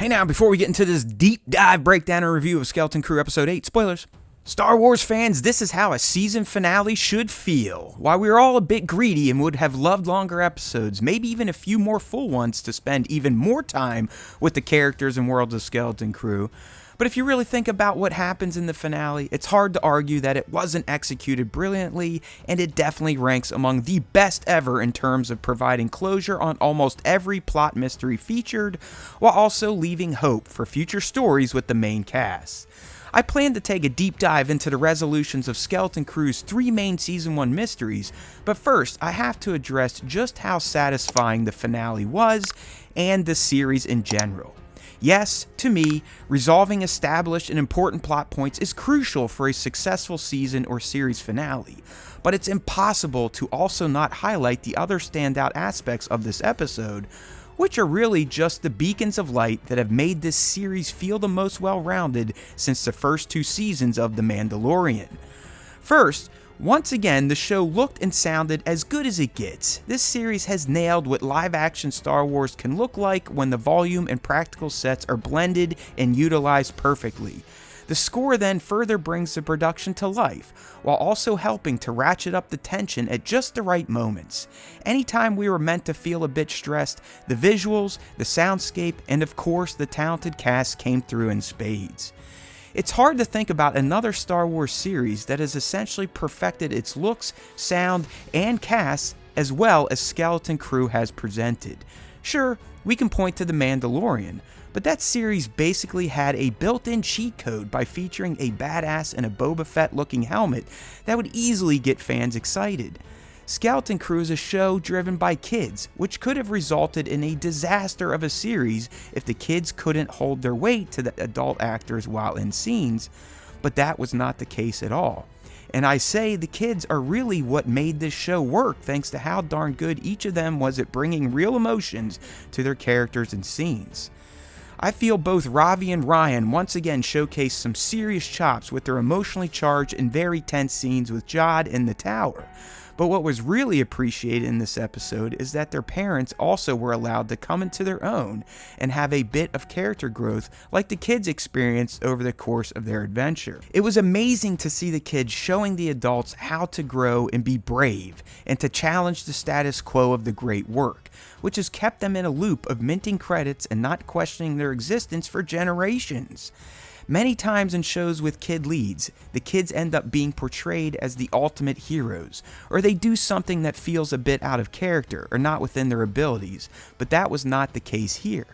Hey now, before we get into this deep dive breakdown and review of Skeleton Crew Episode 8, spoilers. Star Wars fans, this is how a season finale should feel. While we were all a bit greedy and would have loved longer episodes, maybe even a few more full ones to spend even more time with the characters and worlds of Skeleton Crew, but if you really think about what happens in the finale, it's hard to argue that it wasn't executed brilliantly, and it definitely ranks among the best ever in terms of providing closure on almost every plot mystery featured, while also leaving hope for future stories with the main cast. I plan to take a deep dive into the resolutions of Skeleton Crew's 3 main Season 1 mysteries, but first I have to address just how satisfying the finale was, and the series in general. Yes, to me, resolving established and important plot points is crucial for a successful season or series finale, but it's impossible to also not highlight the other standout aspects of this episode, which are really just the beacons of light that have made this series feel the most well-rounded since the first 2 seasons of The Mandalorian. First, once again, the show looked and sounded as good as it gets. This series has nailed what live-action Star Wars can look like when the volume and practical sets are blended and utilized perfectly. The score then further brings the production to life, while also helping to ratchet up the tension at just the right moments. Anytime we were meant to feel a bit stressed, the visuals, the soundscape, and of course the talented cast came through in spades. It's hard to think about another Star Wars series that has essentially perfected its looks, sound, and cast as well as Skeleton Crew has presented. Sure, we can point to The Mandalorian, but that series basically had a built-in cheat code by featuring a badass in a Boba Fett looking helmet that would easily get fans excited. Skeleton Crew is a show driven by kids, which could have resulted in a disaster of a series if the kids couldn't hold their weight to the adult actors while in scenes, but that was not the case at all. And I say the kids are really what made this show work, thanks to how darn good each of them was at bringing real emotions to their characters and scenes. I feel both Ravi and Ryan once again showcased some serious chops with their emotionally charged and very tense scenes with Jod in the tower. But what was really appreciated in this episode is that their parents also were allowed to come into their own and have a bit of character growth like the kids experienced over the course of their adventure. It was amazing to see the kids showing the adults how to grow and be brave and to challenge the status quo of the great work, which has kept them in a loop of minting credits and not questioning their existence for generations. Many times in shows with kid leads, the kids end up being portrayed as the ultimate heroes, or they do something that feels a bit out of character or not within their abilities, but that was not the case here.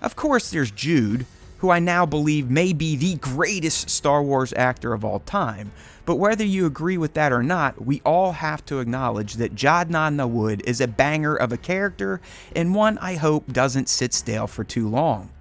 Of course, there's Jude, who I now believe may be the greatest Star Wars actor of all time, but whether you agree with that or not, we all have to acknowledge that Jod Na Nawood is a banger of a character, and one I hope doesn't sit stale for too long.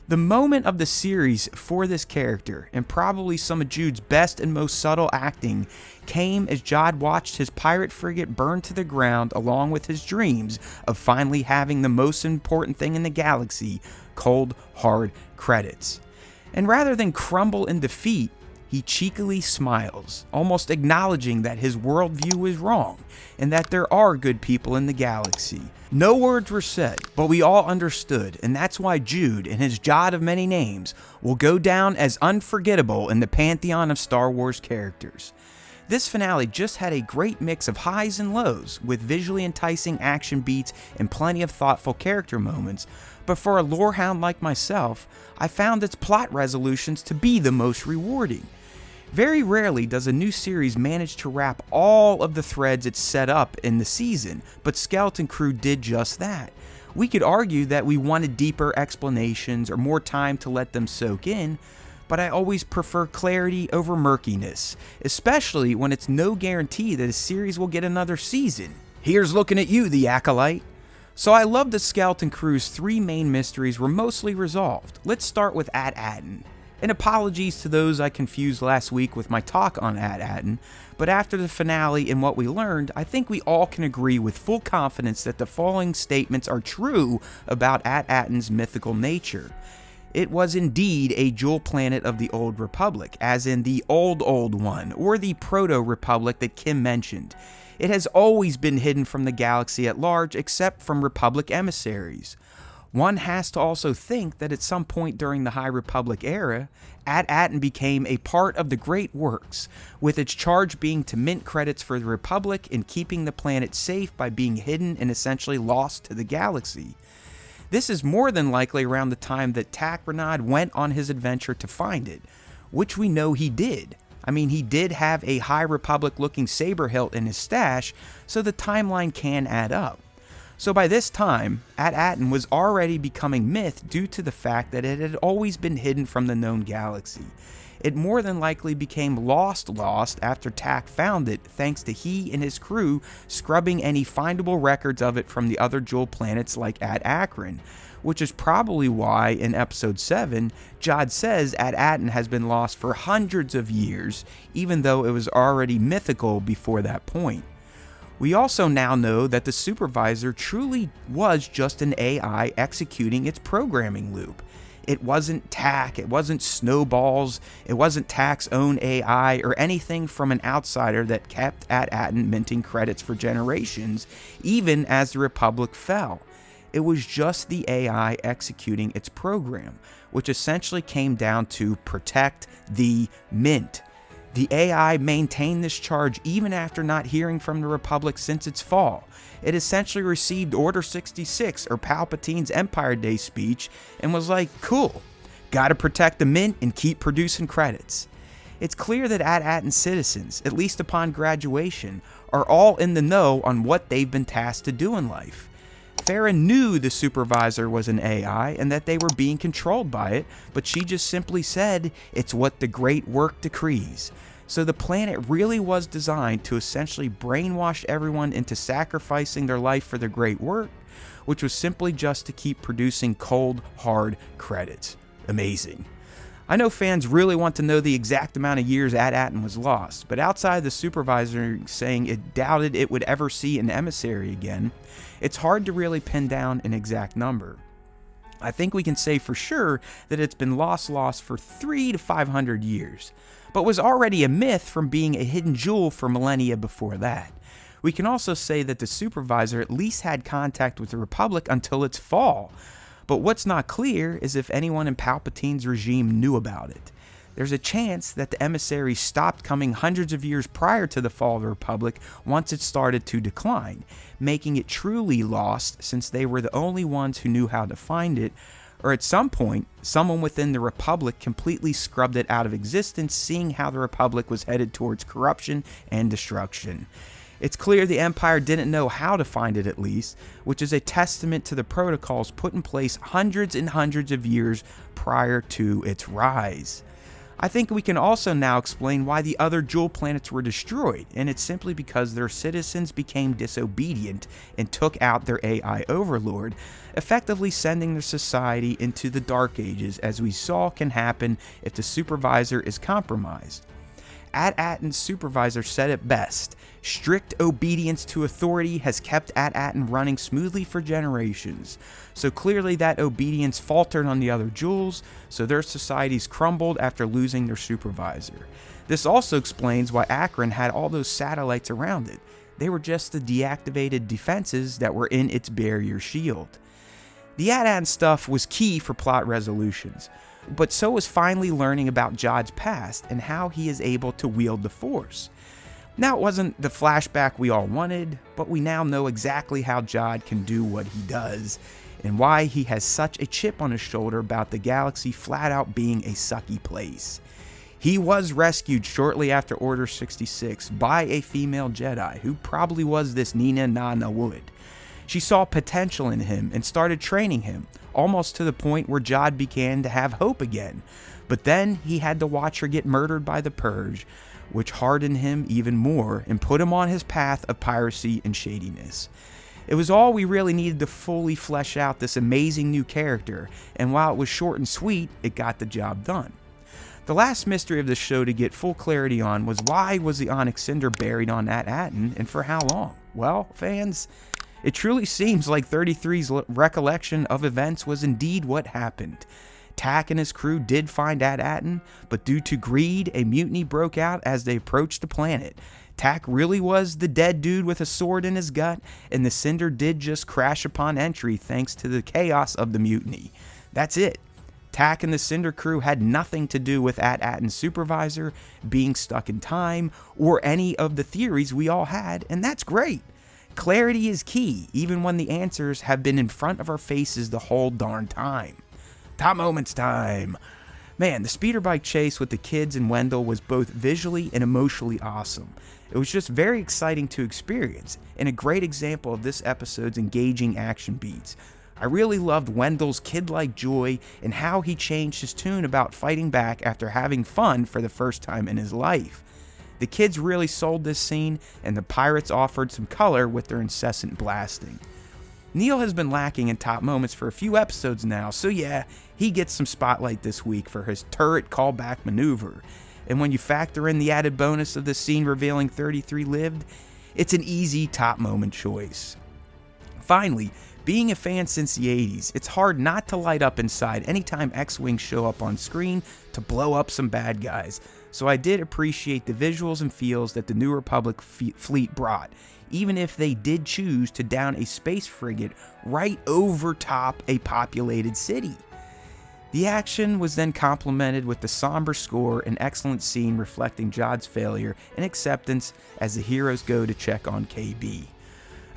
The moment of the series for this character, and probably some of Jude's best and most subtle acting, came as Jod watched his pirate frigate burn to the ground along with his dreams of finally having the most important thing in the galaxy, cold, hard credits. And rather than crumble in defeat, he cheekily smiles, almost acknowledging that his worldview is wrong, and that there are good people in the galaxy. No words were said, but we all understood, and that's why Jude, in his Jod of many names, will go down as unforgettable in the pantheon of Star Wars characters. This finale just had a great mix of highs and lows, with visually enticing action beats and plenty of thoughtful character moments, but for a lorehound like myself, I found its plot resolutions to be the most rewarding. Very rarely does a new series manage to wrap all of the threads it's set up in the season, but Skeleton Crew did just that. We could argue that we wanted deeper explanations or more time to let them soak in, but I always prefer clarity over murkiness, especially when it's no guarantee that a series will get another season. Here's looking at you, the Acolyte. So I love that Skeleton Crew's 3 main mysteries were mostly resolved. Let's start with At Attin. And apologies to those I confused last week with my talk on At Attin, but after the finale and what we learned, I think we all can agree with full confidence that the following statements are true about At Attin's mythical nature. It was indeed a jewel planet of the Old Republic, as in the old one, or the Proto-Republic that Kim mentioned. It has always been hidden from the galaxy at large except from Republic emissaries. One has to also think that at some point during the High Republic era, At Attin became a part of the Great Works, with its charge being to mint credits for the Republic and keeping the planet safe by being hidden and essentially lost to the galaxy. This is more than likely around the time that Tak Rennod went on his adventure to find it, which we know he did. I mean, he did have a High Republic looking saber hilt in his stash, so the timeline can add up. So by this time, At Attin was already becoming myth due to the fact that it had always been hidden from the known galaxy. It more than likely became lost after Tak found it, thanks to he and his crew scrubbing any findable records of it from the other jewel planets like At Attin, which is probably why in episode 7, Jod says At Attin has been lost for hundreds of years, even though it was already mythical before that point. We also now know that the supervisor truly was just an AI executing its programming loop. It wasn't Tak, it wasn't Snowballs, it wasn't Tak's own AI or anything from an outsider that kept At Attin minting credits for generations, even as the Republic fell. It was just the AI executing its program, which essentially came down to protect the mint. The AI maintained this charge even after not hearing from the Republic since its fall. It essentially received Order 66, or Palpatine's Empire Day speech, and was like, cool, gotta protect the mint and keep producing credits. It's clear that At Attin citizens, at least upon graduation, are all in the know on what they've been tasked to do in life. Farron knew the supervisor was an AI and that they were being controlled by it, but she just simply said, it's what the Great Work decrees. So the planet really was designed to essentially brainwash everyone into sacrificing their life for the Great Work, which was simply just to keep producing cold, hard credits. Amazing. I know fans really want to know the exact amount of years At Attin was lost, but outside the supervisor saying it doubted it would ever see an emissary again, it's hard to really pin down an exact number. I think we can say for sure that it's been lost for 300 to 500 years, but was already a myth from being a hidden jewel for millennia before that. We can also say that the supervisor at least had contact with the Republic until its fall, but what's not clear is if anyone in Palpatine's regime knew about it. There's a chance that the emissaries stopped coming hundreds of years prior to the fall of the Republic once it started to decline, making it truly lost since they were the only ones who knew how to find it, or at some point, someone within the Republic completely scrubbed it out of existence, seeing how the Republic was headed towards corruption and destruction. It's clear the Empire didn't know how to find it at least, which is a testament to the protocols put in place hundreds and hundreds of years prior to its rise. I think we can also now explain why the other jewel planets were destroyed, and it's simply because their citizens became disobedient and took out their AI overlord, effectively sending their society into the Dark Ages, as we saw can happen if the supervisor is compromised. At Attin's supervisor said it best, strict obedience to authority has kept At Attin running smoothly for generations. So clearly that obedience faltered on the other jewels, so their societies crumbled after losing their supervisor. This also explains why Akron had all those satellites around it. They were just the deactivated defenses that were in its barrier shield. The At Attin stuff was key for plot resolutions, but so was finally learning about Jod's past and how he is able to wield the Force. Now it wasn't the flashback we all wanted, but we now know exactly how Jod can do what he does, and why he has such a chip on his shoulder about the galaxy flat out being a sucky place. He was rescued shortly after Order 66 by a female Jedi, who probably was this Jod Na Nawood. She saw potential in him and started training him, almost to the point where Jod began to have hope again. But then he had to watch her get murdered by the Purge, which hardened him even more and put him on his path of piracy and shadiness. It was all we really needed to fully flesh out this amazing new character, and while it was short and sweet, it got the job done. The last mystery of the show to get full clarity on was why was the Onyx Cinder buried on At Attin, and for how long? Well, fans, it truly seems like 33's recollection of events was indeed what happened. Tak and his crew did find At Attin, but due to greed, a mutiny broke out as they approached the planet. Tak really was the dead dude with a sword in his gut, and the cinder did just crash upon entry thanks to the chaos of the mutiny. That's it. Tak and the Cinder crew had nothing to do with At Attin's supervisor being stuck in time or any of the theories we all had, and that's great. Clarity is key, even when the answers have been in front of our faces the whole darn time. Top moments time. Man, the speeder bike chase with the kids and Wendell was both visually and emotionally awesome. It was just very exciting to experience, and a great example of this episode's engaging action beats. I really loved Wendell's kid-like joy and how he changed his tune about fighting back after having fun for the first time in his life. The kids really sold this scene, and the pirates offered some color with their incessant blasting. Neil has been lacking in top moments for a few episodes now, so yeah, he gets some spotlight this week for his turret callback maneuver. And when you factor in the added bonus of the scene revealing 33 lived, it's an easy top moment choice. Finally, being a fan since the 80s, it's hard not to light up inside anytime X-Wings show up on screen to blow up some bad guys, so I did appreciate the visuals and feels that the New Republic fleet brought, even if they did choose to down a space frigate right over top a populated city. The action was then complemented with the somber score and excellent scene reflecting Jod's failure and acceptance as the heroes go to check on KB.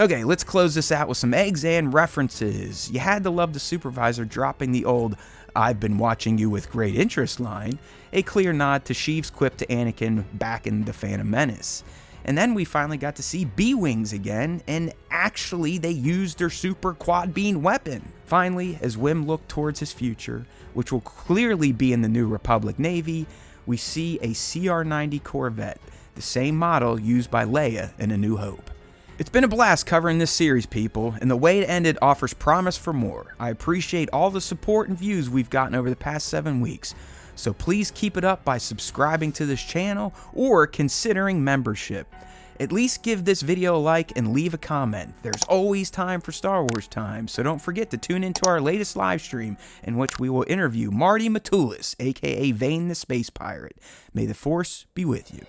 Okay, let's close this out with some eggs and references. You had to love the supervisor dropping the old "I've been watching you with great interest" line, a clear nod to Sheev's quip to Anakin back in The Phantom Menace. And then we finally got to see B-Wings again, and actually they used their super quad beam weapon. Finally, as Wim looked towards his future, which will clearly be in the New Republic Navy, we see a CR-90 Corvette, the same model used by Leia in A New Hope. It's been a blast covering this series, people, and the way to end it offers promise for more. I appreciate all the support and views we've gotten over the past 7 weeks, so please keep it up by subscribing to this channel or considering membership. At least give this video a like and leave a comment. There's always time for Star Wars time, so don't forget to tune into our latest live stream in which we will interview Marty Matulis, aka Vane the Space Pirate. May the Force be with you.